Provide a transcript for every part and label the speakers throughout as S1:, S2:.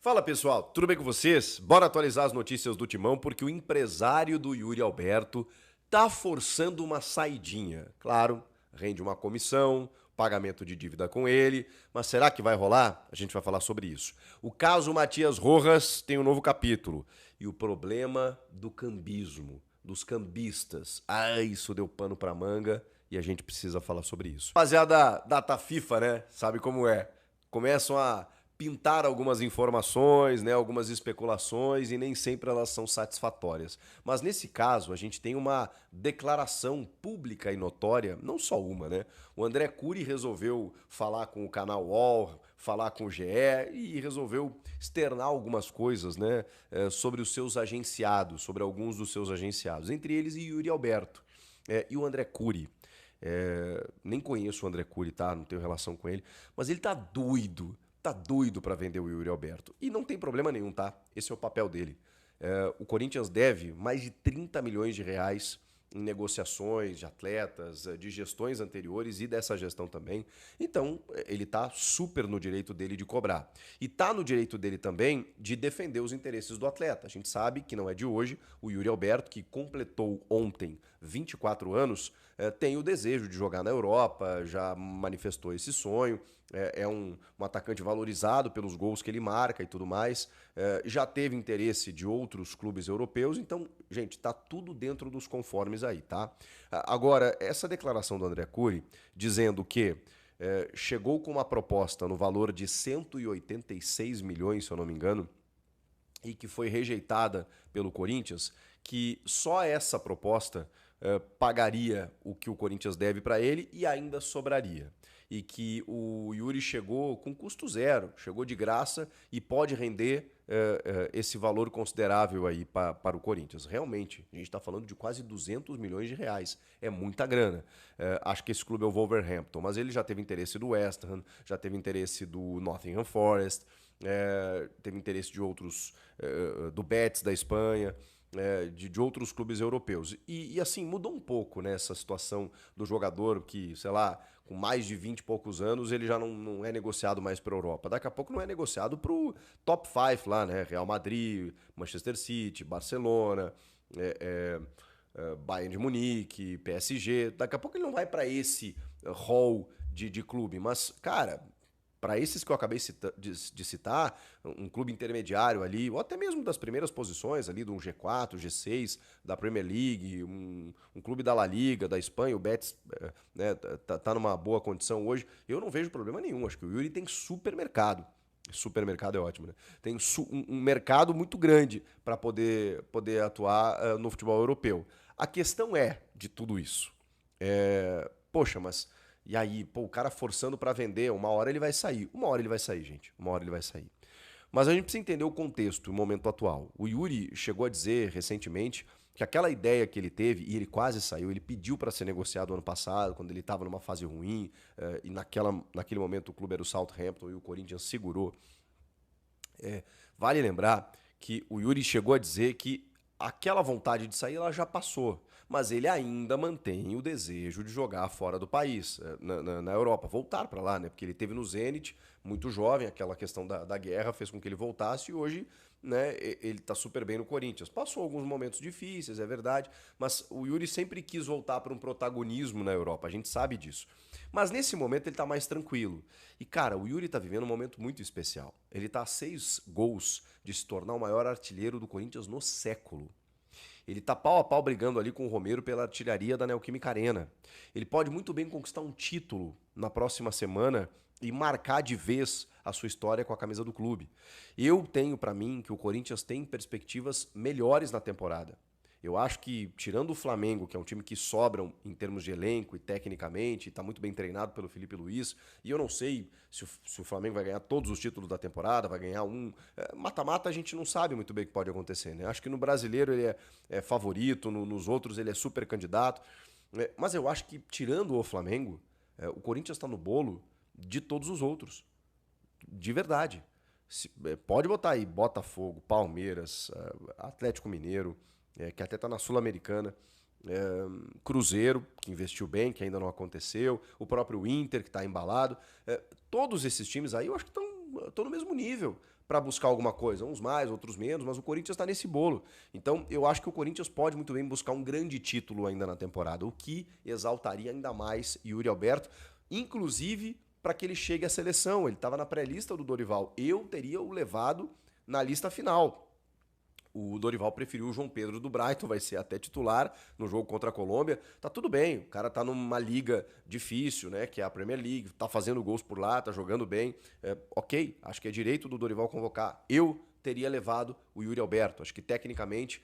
S1: Fala pessoal, tudo bem com vocês? Bora atualizar as notícias do Timão porque o empresário do Yuri Alberto tá forçando uma saidinha. Claro, rende uma comissão, pagamento de dívida com ele, mas será que vai rolar? A gente vai falar sobre isso. O caso Matias Rojas tem um novo capítulo e o problema do cambismo, dos cambistas. Isso deu pano pra manga e a gente precisa falar sobre isso. Rapaziada, data FIFA, né? Sabe como é? Começam a pintar algumas informações, né, algumas especulações e nem sempre elas são satisfatórias. Mas nesse caso, a gente tem uma declaração pública e notória, não só uma, né? O André Cury resolveu falar com o canal UOL, falar com o GE e resolveu externar algumas coisas, né, sobre os seus agenciados, sobre alguns dos seus agenciados, entre eles Yuri Alberto. E o André Cury. Nem conheço o André Cury, tá? Não tenho relação com ele, mas ele tá doido para vender o Yuri Alberto. E não tem problema nenhum, tá? Esse é o papel dele. O Corinthians deve mais de 30 milhões de reais em negociações de atletas, de gestões anteriores e dessa gestão também. Então, ele tá super no direito dele de cobrar. E tá no direito dele também de defender os interesses do atleta. A gente sabe que não é de hoje, o Yuri Alberto, que completou ontem 24 anos, tem o desejo de jogar na Europa, já manifestou esse sonho, é um atacante valorizado pelos gols que ele marca e tudo mais, já teve interesse de outros clubes europeus, então, gente, tá tudo dentro dos conformes aí, tá? Agora, essa declaração do André Cury, dizendo que chegou com uma proposta no valor de 186 milhões, se eu não me engano, e que foi rejeitada pelo Corinthians, que só essa proposta pagaria o que o Corinthians deve para ele e ainda sobraria. E que o Yuri chegou com custo zero, chegou de graça e pode render esse valor considerável aí para o Corinthians. Realmente, a gente está falando de quase 200 milhões de reais. É muita grana. Acho que esse clube é o Wolverhampton, mas ele já teve interesse do West Ham, já teve interesse do Nottingham Forest, teve interesse de outros, do Betis da Espanha, de outros clubes europeus. E assim, mudou um pouco, né, essa situação do jogador que, sei lá, com mais de 20 e poucos anos, ele já não é negociado mais para a Europa. Daqui a pouco não é negociado para o top 5 lá, né? Real Madrid, Manchester City, Barcelona, Bayern de Munique, PSG. Daqui a pouco ele não vai para esse hall de clube. Mas, cara, para esses que eu acabei de citar, um clube intermediário ali, ou até mesmo das primeiras posições ali, do G4, G6, da Premier League, um clube da La Liga, da Espanha, o Betis né, tá numa boa condição hoje, eu não vejo problema nenhum. Acho que o Yuri tem supermercado. Supermercado é ótimo, né? Tem um mercado muito grande para poder atuar no futebol europeu. A questão de tudo isso. Poxa, mas e aí, pô, o cara forçando para vender, uma hora ele vai sair. Uma hora ele vai sair, gente. Uma hora ele vai sair. Mas a gente precisa entender o contexto, o momento atual. O Yuri chegou a dizer recentemente que aquela ideia que ele teve, e ele quase saiu, ele pediu para ser negociado ano passado, quando ele estava numa fase ruim, e naquele momento o clube era o Southampton e o Corinthians segurou. Vale lembrar que o Yuri chegou a dizer que aquela vontade de sair ela já passou, mas ele ainda mantém o desejo de jogar fora do país, na Europa, voltar para lá, né? Porque ele teve no Zenit, muito jovem, aquela questão da guerra fez com que ele voltasse e hoje, né, ele tá super bem no Corinthians. Passou alguns momentos difíceis, é verdade, mas o Yuri sempre quis voltar para um protagonismo na Europa, a gente sabe disso. Mas nesse momento ele tá mais tranquilo. E cara, o Yuri tá vivendo um momento muito especial. Ele tá a 6 gols de se tornar o maior artilheiro do Corinthians no século. Ele tá pau a pau brigando ali com o Romero pela artilharia da Neoquímica Arena. Ele pode muito bem conquistar um título na próxima semana e marcar de vez a sua história com a camisa do clube. Eu tenho para mim que o Corinthians tem perspectivas melhores na temporada. Eu acho que, tirando o Flamengo, que é um time que sobra em termos de elenco e tecnicamente, está muito bem treinado pelo Felipe Luiz, e eu não sei se o Flamengo vai ganhar todos os títulos da temporada, vai ganhar um. Mata-mata a gente não sabe muito bem o que pode acontecer, né? Acho que no brasileiro ele é favorito, nos outros ele é super candidato. Mas eu acho que, tirando o Flamengo, o Corinthians está no bolo de todos os outros. De verdade. Pode botar aí Botafogo, Palmeiras, Atlético Mineiro, que até está na Sul-Americana, Cruzeiro, que investiu bem, que ainda não aconteceu, o próprio Inter, que está embalado. Todos esses times aí eu acho que estão no mesmo nível. para buscar alguma coisa. Uns mais, outros menos, mas o Corinthians está nesse bolo. Então, eu acho que o Corinthians pode muito bem buscar um grande título ainda na temporada, o que exaltaria ainda mais Yuri Alberto, inclusive para que ele chegue à seleção. Ele estava na pré-lista do Dorival. Eu teria o levado na lista final. O Dorival preferiu o João Pedro do Brighton, vai ser até titular no jogo contra a Colômbia. Tá tudo bem, o cara tá numa liga difícil, né, que é a Premier League, tá fazendo gols por lá, tá jogando bem. Ok, acho que é direito do Dorival convocar. Eu teria levado o Yuri Alberto, acho que tecnicamente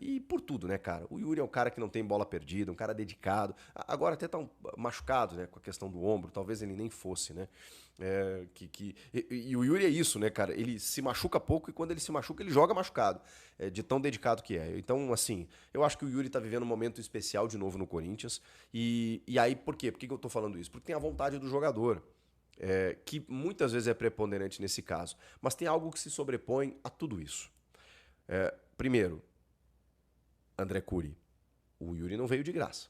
S1: e por tudo, né, cara? O Yuri é um cara que não tem bola perdida, um cara dedicado. Agora até tá machucado, né, com a questão do ombro, talvez ele nem fosse, né? E o Yuri é isso, né, cara? Ele se machuca pouco e quando ele se machuca, ele joga machucado, de tão dedicado que é. Então, assim, eu acho que o Yuri tá vivendo um momento especial de novo no Corinthians. E aí, por quê? Por que eu tô falando isso? Porque tem a vontade do jogador. Que muitas vezes é preponderante nesse caso. Mas tem algo que se sobrepõe a tudo isso. Primeiro, André Curi. O Yuri não veio de graça.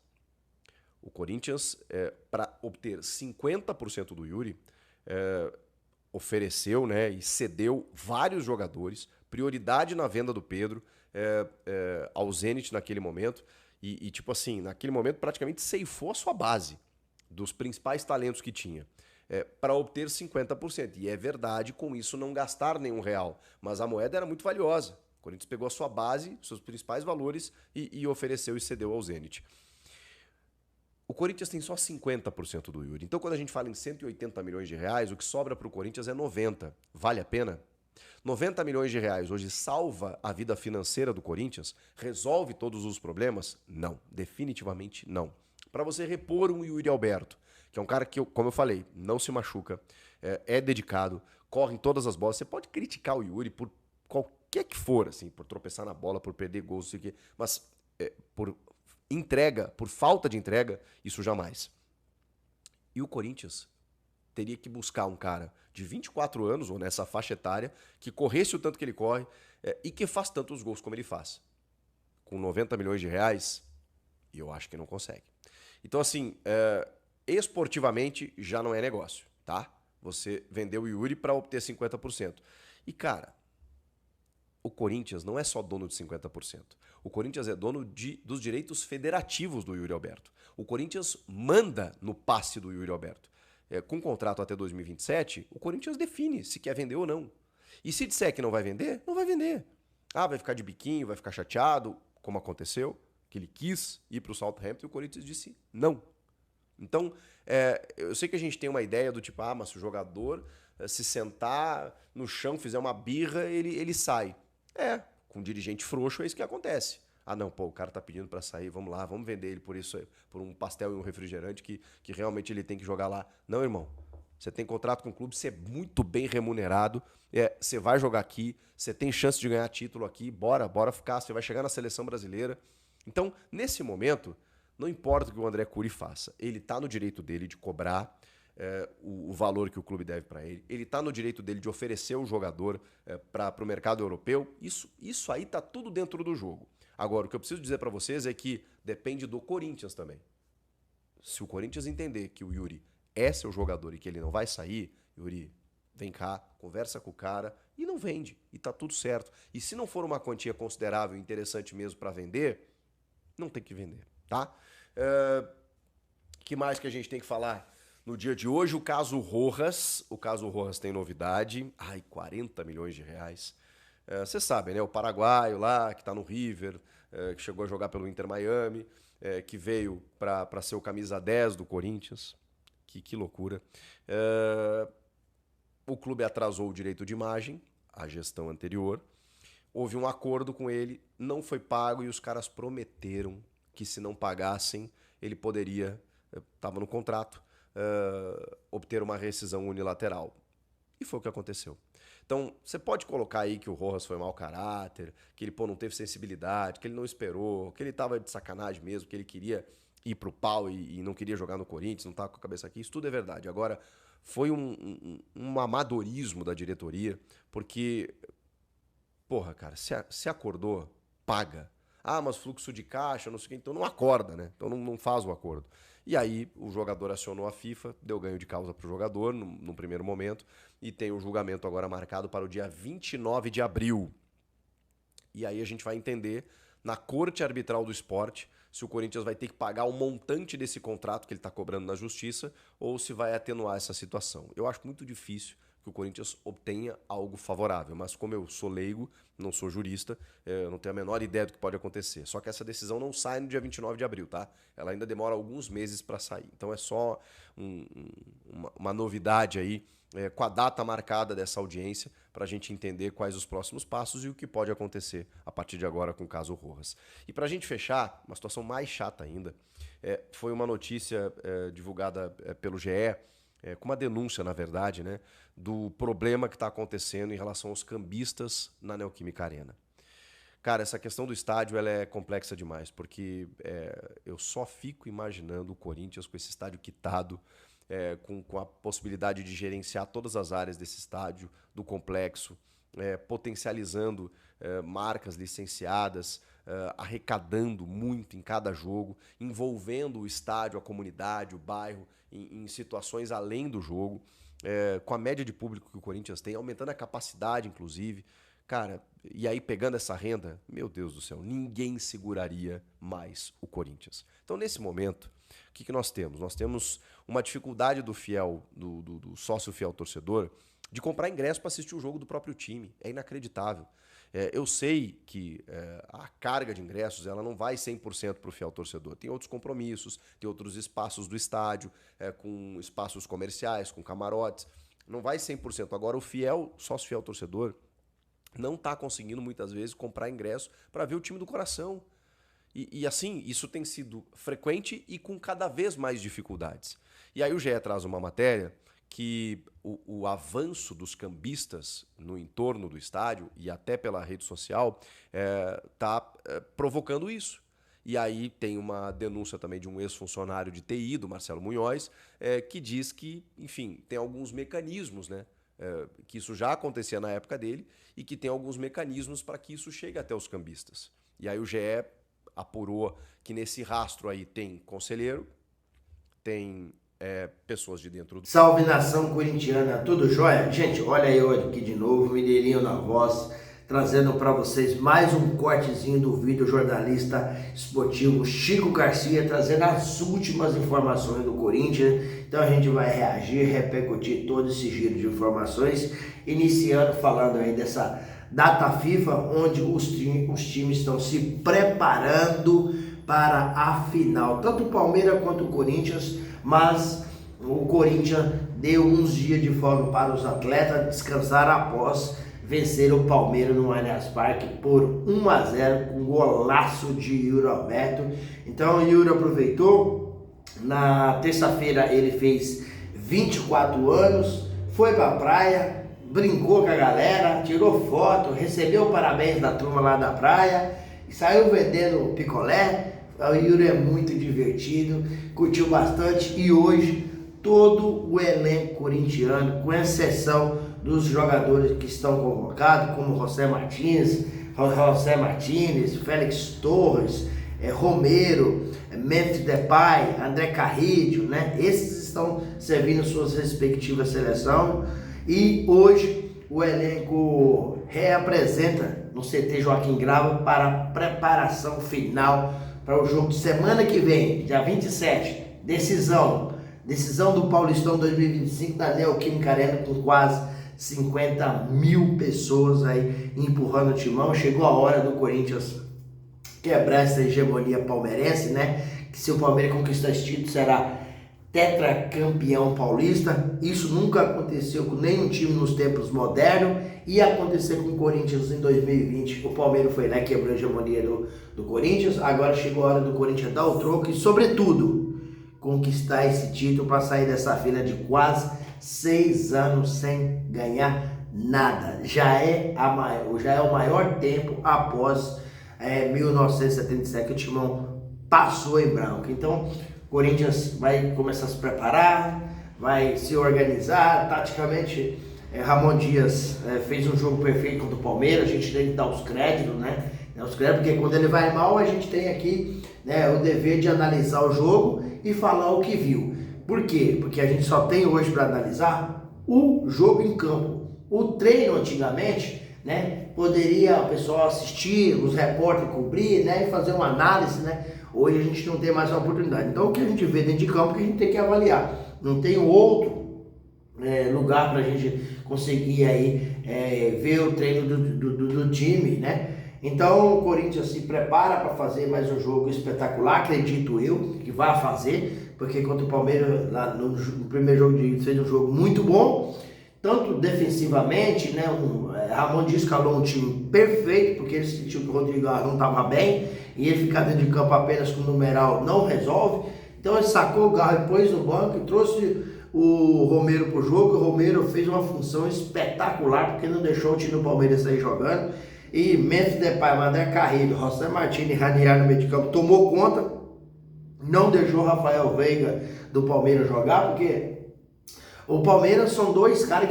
S1: O Corinthians, para obter 50% do Yuri, ofereceu, né, e cedeu vários jogadores, prioridade na venda do Pedro ao Zenit naquele momento. E, tipo assim, naquele momento praticamente ceifou a sua base dos principais talentos que tinha. Para obter 50%. E é verdade, com isso não gastar nenhum real. Mas a moeda era muito valiosa. O Corinthians pegou a sua base, seus principais valores e ofereceu e cedeu ao Zenit. O Corinthians tem só 50% do Yuri. Então, quando a gente fala em 180 milhões de reais, o que sobra para o Corinthians é 90. Vale a pena? 90 milhões de reais hoje salva a vida financeira do Corinthians? Resolve todos os problemas? Não, definitivamente não. Para você repor um Yuri Alberto, que é um cara que, como eu falei, não se machuca, é dedicado, corre em todas as bolas. Você pode criticar o Yuri por qualquer que for, assim, por tropeçar na bola, por perder gols, não sei o quê, mas por entrega, por falta de entrega, isso jamais. E o Corinthians teria que buscar um cara de 24 anos, ou nessa faixa etária, que corresse o tanto que ele corre e que faz tantos gols como ele faz. Com 90 milhões de reais, eu acho que não consegue. Então, assim, esportivamente já não é negócio, tá? Você vendeu o Yuri para obter 50%. E, cara, o Corinthians não é só dono de 50%. O Corinthians é dono dos direitos federativos do Yuri Alberto. O Corinthians manda no passe do Yuri Alberto. Com contrato até 2027, o Corinthians define se quer vender ou não. E se disser que não vai vender, não vai vender. Vai ficar de biquinho, vai ficar chateado, como aconteceu, que ele quis ir para o Southampton e o Corinthians disse não. Então, eu sei que a gente tem uma ideia do tipo, mas se o jogador se sentar no chão, fizer uma birra, ele sai. Com um dirigente frouxo é isso que acontece. Não, pô, o cara tá pedindo para sair, vamos lá, vamos vender ele por isso aí, por um pastel e um refrigerante que realmente ele tem que jogar lá. Não, irmão. Você tem contrato com o clube, você é muito bem remunerado, você vai jogar aqui, você tem chance de ganhar título aqui, bora ficar, você vai chegar na seleção brasileira. Então, nesse momento, não importa o que o André Curi faça, ele tá no direito dele de cobrar o valor que o clube deve para ele. Ele está no direito dele de oferecer o jogador para o mercado europeu. Isso aí tá tudo dentro do jogo. Agora, o que eu preciso dizer para vocês é que depende do Corinthians também. Se o Corinthians entender que o Yuri é seu jogador e que ele não vai sair, Yuri, vem cá, conversa com o cara e não vende. E tá tudo certo. E se não for uma quantia considerável e interessante mesmo para vender, não tem que vender, tá? Que mais que a gente tem que falar? No dia de hoje, o caso Rojas. O caso Rojas tem novidade. 40 milhões de reais. Vocês sabem, né? O paraguaio lá, que está no River, que chegou a jogar pelo Inter Miami, que veio para ser o camisa 10 do Corinthians. Que loucura. O clube atrasou o direito de imagem, a gestão anterior. Houve um acordo com ele, não foi pago e os caras prometeram que se não pagassem, ele poderia, estava no contrato, obter uma rescisão unilateral. E foi o que aconteceu. Então, você pode colocar aí que o Rojas foi mau caráter, que ele não teve sensibilidade, que ele não esperou, que ele estava de sacanagem mesmo, que ele queria ir pro pau e não queria jogar no Corinthians, não estava com a cabeça aqui. Isso tudo é verdade. Agora, foi um amadorismo da diretoria, porque, porra, cara, se acordou, paga. Mas fluxo de caixa, não sei o que, então não acorda, né? Então não faz o acordo. E aí o jogador acionou a FIFA, deu ganho de causa para o jogador no primeiro momento, e tem o julgamento agora marcado para o dia 29 de abril. E aí a gente vai entender na Corte Arbitral do Esporte se o Corinthians vai ter que pagar o montante desse contrato que ele está cobrando na Justiça ou se vai atenuar essa situação. Eu acho muito difícil que o Corinthians obtenha algo favorável, mas como eu sou leigo, não sou jurista, eu não tenho a menor ideia do que pode acontecer. Só que essa decisão não sai no dia 29 de abril, tá? Ela ainda demora alguns meses para sair. Então é só uma novidade aí, com a data marcada dessa audiência, para a gente entender quais os próximos passos e o que pode acontecer a partir de agora com o caso Rojas. E para a gente fechar, uma situação mais chata ainda, foi uma notícia divulgada pelo GE, com uma denúncia, na verdade, né, do problema que está acontecendo em relação aos cambistas na Neoquímica Arena. Cara, essa questão do estádio ela é complexa demais, porque eu só fico imaginando o Corinthians com esse estádio quitado, com a possibilidade de gerenciar todas as áreas desse estádio, do complexo, potencializando marcas licenciadas, arrecadando muito em cada jogo, envolvendo o estádio, a comunidade, o bairro, em situações além do jogo, com a média de público que o Corinthians tem, aumentando a capacidade, inclusive. Cara, e aí pegando essa renda, meu Deus do céu, ninguém seguraria mais o Corinthians. Então, nesse momento, o que nós temos? Nós temos uma dificuldade do fiel, do sócio fiel torcedor, de comprar ingresso para assistir o jogo do próprio time. É inacreditável. Eu sei que a carga de ingressos ela não vai 100% para o fiel torcedor. Tem outros compromissos, tem outros espaços do estádio, com espaços comerciais, com camarotes. Não vai 100%. Agora, o fiel, sócio fiel torcedor, não está conseguindo muitas vezes comprar ingresso para ver o time do coração. E assim, isso tem sido frequente e com cada vez mais dificuldades. E aí o GE traz uma matéria que o avanço dos cambistas no entorno do estádio e até pela rede social está provocando isso. E aí tem uma denúncia também de um ex-funcionário de TI, do Marcelo Munhoz, que diz que, enfim, tem alguns mecanismos, né? Que isso já acontecia na época dele e que tem alguns mecanismos para que isso chegue até os cambistas. E aí o GE apurou que nesse rastro aí tem conselheiro, tem pessoas de dentro do...
S2: Salve nação corintiana, tudo jóia? Gente, olha eu aqui de novo, Mineirinho na voz, trazendo para vocês mais um cortezinho do vídeo jornalista esportivo Chico Garcia, trazendo as últimas informações do Corinthians. Então a gente vai reagir, repercutir todo esse giro de informações, iniciando falando aí dessa data FIFA, onde os times estão se preparando para a final, tanto o Palmeiras quanto o Corinthians, mas o Corinthians deu uns dias de folga para os atletas descansar após vencer o Palmeiras no Allianz Parque por 1-0 com golaço de Yuri Alberto. Então o Yuri aproveitou, na terça-feira ele fez 24 anos, foi para a praia, brincou com a galera, tirou foto, recebeu parabéns da turma lá da praia e saiu vendendo picolé. O Yuri é muito divertido, curtiu bastante e hoje todo o elenco corintiano, com exceção dos jogadores que estão convocados, como José Martins, Félix Torres, Romero, Memphis Depay, André Carrillo, né? Esses estão servindo suas respectivas seleções e hoje o elenco reapresenta no CT Joaquim Grava para a preparação final para o jogo de semana que vem, dia 27, decisão do Paulistão 2025 da Neoquímica Arena, com quase 50 mil pessoas aí empurrando o timão. Chegou a hora do Corinthians quebrar essa hegemonia palmeirense, né? Que se o Palmeiras conquistar esse título, será tetracampeão paulista. Isso nunca aconteceu com nenhum time nos tempos modernos. Ia acontecer com o Corinthians em 2020. O Palmeiras foi lá e quebrou a hegemonia do Corinthians. Agora chegou a hora do Corinthians dar o troco e, sobretudo, conquistar esse título para sair dessa fila de quase 6 anos sem ganhar nada. Já é o maior tempo após 1977 que o Timão passou em branco. Então, o Corinthians vai começar a se preparar, vai se organizar taticamente. Ramon Dias fez um jogo perfeito contra o Palmeiras, a gente tem que dar os créditos, né? né, os critérios, porque quando ele vai mal, a gente tem aqui, né, o dever de analisar o jogo e falar o que viu. Por quê? Porque a gente só tem hoje para analisar o jogo em campo. O treino antigamente, né, poderia o pessoal assistir, os repórteres cobrir, né, e fazer uma análise, né? Hoje a gente não tem mais a oportunidade. Então o que a gente vê dentro de campo que a gente tem que avaliar. Não tem outro lugar para a gente conseguir aí ver o treino do time, né? Então o Corinthians se prepara para fazer mais um jogo espetacular, acredito eu, que vai fazer, porque contra o Palmeiras lá no primeiro jogo fez um jogo muito bom, tanto defensivamente, né? Ramon Dias escalou um time perfeito, porque ele sentiu que o Rodrigo não estava bem, e ele ficar dentro de campo apenas com o numeral não resolve. Então ele sacou o Garro e pôs no banco e trouxe o Romero pro jogo. O Romero fez uma função espetacular, porque não deixou o time do Palmeiras sair jogando. E Memphis Depay, André Carrilho, José Martins e Ranieri no meio de campo tomou conta, não deixou o Rafael Veiga do Palmeiras jogar, porque o Palmeiras são dois caras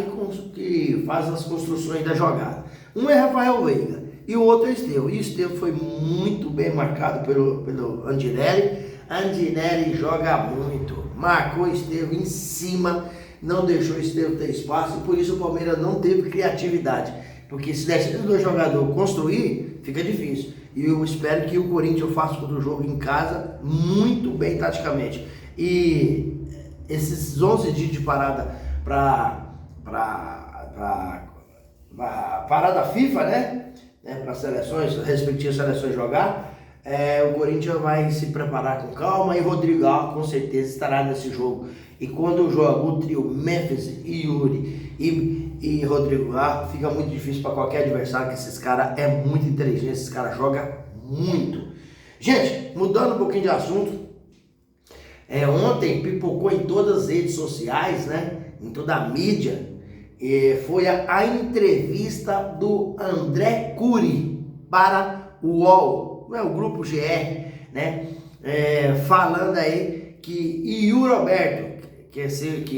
S2: que fazem as construções da jogada. Um é Rafael Veiga e o outro é Estevão. E o Estevão foi muito bem marcado pelo Andinelli. Andinelli joga muito, marcou o Estevão em cima, não deixou o Estevão ter espaço, e por isso o Palmeiras não teve criatividade. Porque se deixar os dois jogadores construir, fica difícil. E eu espero que o Corinthians faça o jogo em casa muito bem taticamente. E esses 11 dias de parada para parada FIFA, né? Para as seleções, respectivas seleções jogar, o Corinthians vai se preparar com calma, e Rodrigo Alves com certeza estará nesse jogo. E quando joga o trio Memphis e Yuri e Rodrigo Alves, fica muito difícil para qualquer adversário, que esses caras é muito inteligente, esses caras jogam muito. Gente, mudando um pouquinho de assunto, ontem pipocou em todas as redes sociais, né, em toda a mídia, foi a entrevista do André Curi para o UOL, o Grupo GR, né, falando aí que Yuri Alberto, que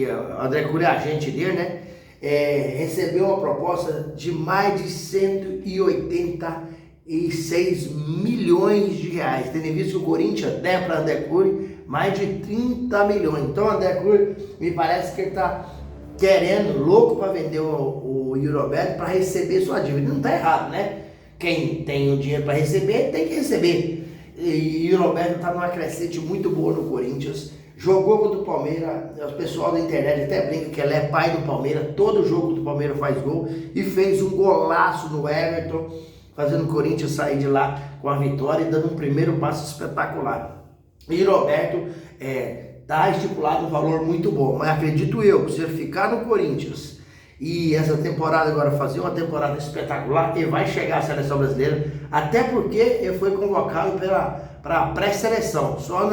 S2: o André Curi é agente dele, né, recebeu uma proposta de mais de 186 milhões de reais, tendo visto que o Corinthians der para André Curi mais de 30 milhões. Então André Curi, me parece que ele está querendo, louco para vender o Yuri Alberto para receber sua dívida. Não está errado, né? Quem tem o dinheiro para receber, tem que receber. E Yuri Alberto está numa crescente muito boa no Corinthians. Jogou contra o Palmeiras, o pessoal da internet até brinca que ele é pai do Palmeiras, todo jogo do Palmeiras faz gol, e fez um golaço no Everton, fazendo o Corinthians sair de lá com a vitória e dando um primeiro passo espetacular. E Roberto está estipulado um valor muito bom, mas acredito eu que se ele ficar no Corinthians e essa temporada agora fazer uma temporada espetacular, ele vai chegar à seleção brasileira, até porque ele foi convocado para a pré-seleção, só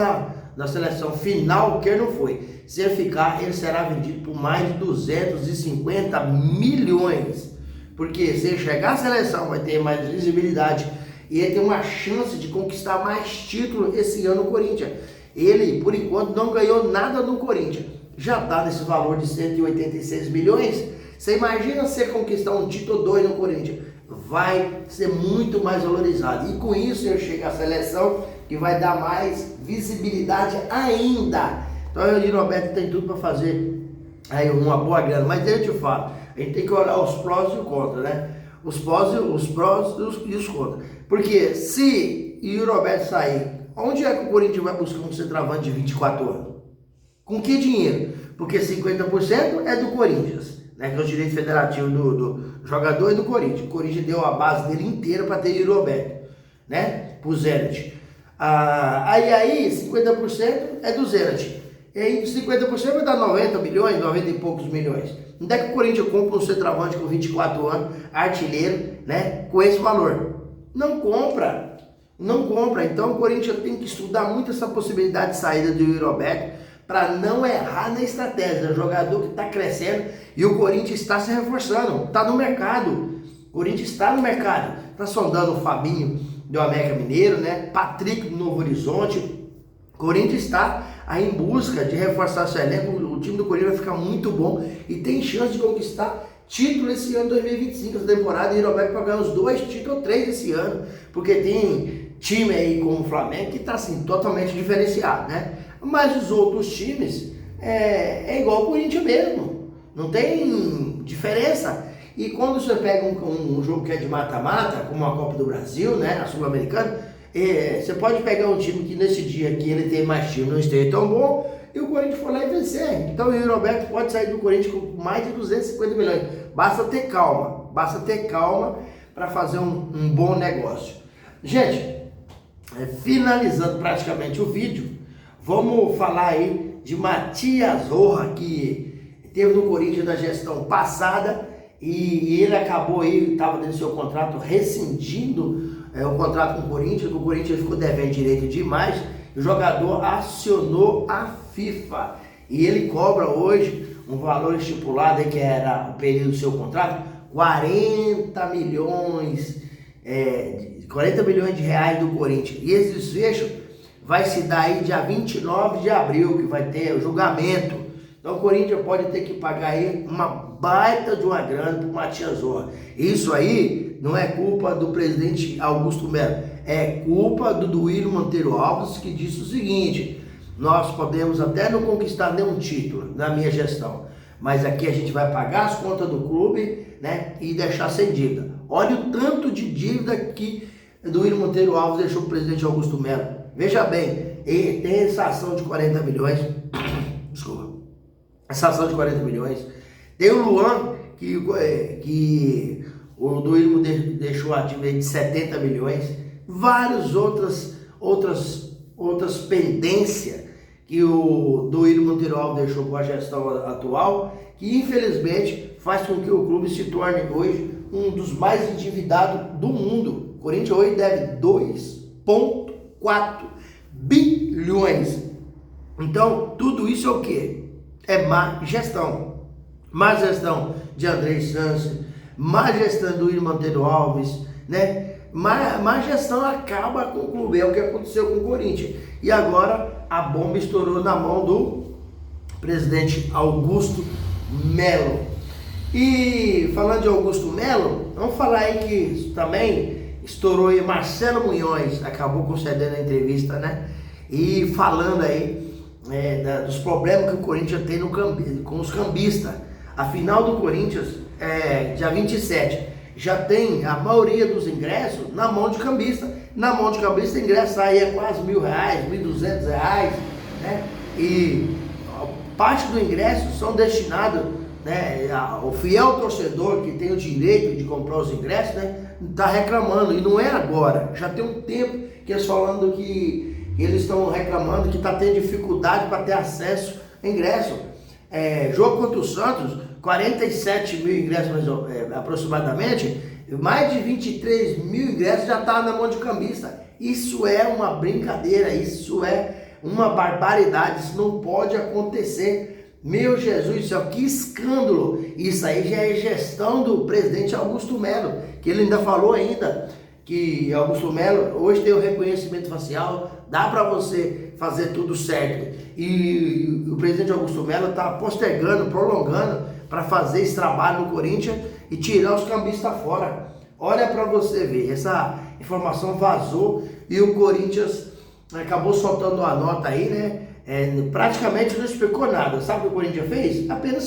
S2: na seleção final que ele não foi. Se ele ficar, ele será vendido por mais de 250 milhões, porque se ele chegar à seleção vai ter mais visibilidade e ele tem uma chance de conquistar mais títulos esse ano no Corinthians. Ele, por enquanto, não ganhou nada no Corinthians, já está nesse valor de 186 milhões. Você imagina se ele conquistar um título ou dois no Corinthians, vai ser muito mais valorizado, e com isso ele chega à seleção que vai dar mais visibilidade ainda. Então o Yuri Alberto tem tudo para fazer aí uma boa grana, mas eu te falo, a gente tem que olhar os prós e os contras, né? Os prós e os contras. Porque se o Yuri Alberto sair, onde é que o Corinthians vai buscar um centroavante de 24 anos? Com que dinheiro? Porque 50% é do Corinthians, né? Que é o direito federativo do jogador e do Corinthians. O Corinthians deu a base dele inteira para ter Yuri Alberto, né? Pro Zenit. Aí 50% é do Zenit. E aí 50% vai dar 90 milhões, 90 e poucos milhões. Onde é que o Corinthians compra um centroavante com 24 anos, artilheiro, né? Com esse valor? Não compra. Não compra. Então o Corinthians tem que estudar muito essa possibilidade de saída do Yuri Alberto para não errar na estratégia. É um jogador que está crescendo e o Corinthians está se reforçando, está no mercado. O Corinthians está no mercado. Está sondando o Fabinho do América Mineiro, né? Patrick do Novo Horizonte. O Corinthians está aí em busca de reforçar seu elenco. O time do Corinthians vai ficar muito bom e tem chance de conquistar título esse ano 2025, essa temporada, e o Yuri Alberto pode ganhar uns 2 títulos ou 3 esse ano, porque tem time aí como o Flamengo que está assim, totalmente diferenciado, né? Mas os outros times é igual o Corinthians mesmo, não tem diferença. E quando você pega um jogo que é de mata-mata, como a Copa do Brasil, né, a Sul-Americana, você pode pegar um time que nesse dia aqui ele tem mais time, não esteja tão bom, e o Corinthians for lá e vencer. Então o Yuri Alberto pode sair do Corinthians com mais de 250 milhões. Basta ter calma para fazer um bom negócio. Gente, finalizando praticamente o vídeo, vamos falar aí de Matias Rojas, que teve no Corinthians da gestão passada, e ele acabou aí, estava dentro do seu contrato, rescindindo o contrato com o Corinthians ficou devendo direito demais, o jogador acionou a FIFA, e ele cobra hoje um valor estipulado, que era o período do seu contrato, 40 milhões de reais do Corinthians, e esse desfecho vai se dar aí dia 29 de abril, que vai ter o julgamento. Então o Corinthians pode ter que pagar aí uma baita de uma grana para o Matias Rojas. Isso aí não é culpa do presidente Augusto Melo, é culpa do Duílio Monteiro Alves, que disse o seguinte: nós podemos até não conquistar nenhum título na minha gestão, mas aqui a gente vai pagar as contas do clube, né, e deixar sem dívida. Olha o tanto de dívida que Duílio Monteiro Alves deixou para o presidente Augusto Melo. Veja bem, ele tem essa ação de 40 milhões, desculpa, essa ação de 40 milhões, tem o Luan, que o Duílio deixou a dívida de 70 milhões, várias outras pendências que o Duílio Monteiro Alves deixou com a gestão atual, que infelizmente faz com que o clube se torne hoje um dos mais endividados do mundo. O Corinthians hoje deve 2,4 bilhões. Então, tudo isso é o quê? É má gestão. Má gestão de André Santos, má gestão do Duílio Monteiro Alves, né? Má gestão acaba com o clube, é o que aconteceu com o Corinthians. E agora a bomba estourou na mão do presidente Augusto Melo. E falando de Augusto Melo, vamos falar aí que também estourou aí Marcelo Munhoz, acabou concedendo a entrevista, né? E falando aí dos problemas que o Corinthians tem com os cambistas. A final do Corinthians dia 27. Já tem a maioria dos ingressos na mão de cambista. Na mão de cambista, o ingresso aí é quase R$1.000, R$1.200, né? E parte do ingresso são destinados, né, ao fiel torcedor que tem o direito de comprar os ingressos, né? Está reclamando, e não é agora, já tem um tempo que eles falando que eles estão reclamando que está tendo dificuldade para ter acesso a ingresso. Jogo contra o Santos, 47 mil ingressos aproximadamente, mais de 23 mil ingressos já estavam na mão de cambista. Isso é uma brincadeira, isso é uma barbaridade, isso não pode acontecer. Meu Jesus do céu, que escândalo! Isso aí já é gestão do presidente Augusto Melo, que ele ainda falou ainda que Augusto Melo hoje tem o reconhecimento facial, dá para você fazer tudo certo. E o presidente Augusto Melo está postergando, prolongando para fazer esse trabalho no Corinthians e tirar os cambistas fora. Olha para você ver, essa informação vazou e o Corinthians acabou soltando uma nota aí, né? Praticamente não explicou nada. Sabe o que o Corinthians fez? Apenas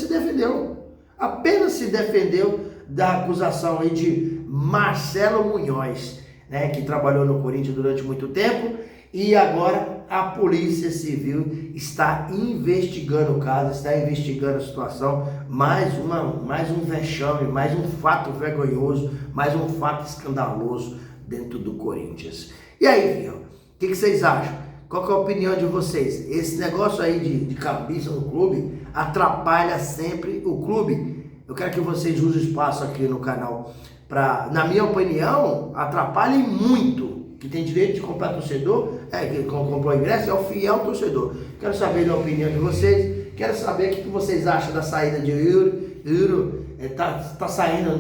S2: se defendeu da acusação aí de Marcelo Munhoz, né, que trabalhou no Corinthians durante muito tempo, e agora a Polícia Civil está investigando o caso, está investigando a situação. Mais um vexame, mais um fato vergonhoso, mais um fato escandaloso dentro do Corinthians. E aí, filho, o que vocês acham? Qual que é a opinião de vocês? Esse negócio aí de cabeça no clube atrapalha sempre o clube? Eu quero que vocês usem o espaço aqui no canal para, na minha opinião, atrapalhem muito. Que tem direito de comprar torcedor, que comprou ingresso, é o fiel torcedor. Quero saber a opinião de vocês. Quero saber o que vocês acham da saída de Yuri. Yuri está saindo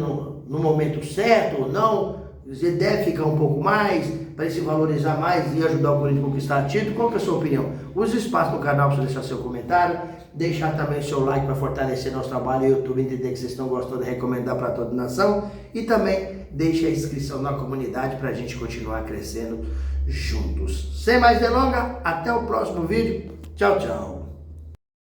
S2: no momento certo ou não? Você deve ficar um pouco mais, para ele se valorizar mais e ajudar o Corinthians a conquistar título? Qual que é a sua opinião? Use o espaço no canal para você deixar seu comentário, deixar também o seu like para fortalecer nosso trabalho e o YouTube entender que vocês estão gostando de recomendar para toda a nação. E também deixe a inscrição na comunidade para a gente continuar crescendo juntos. Sem mais delongas, até o próximo vídeo. Tchau, tchau.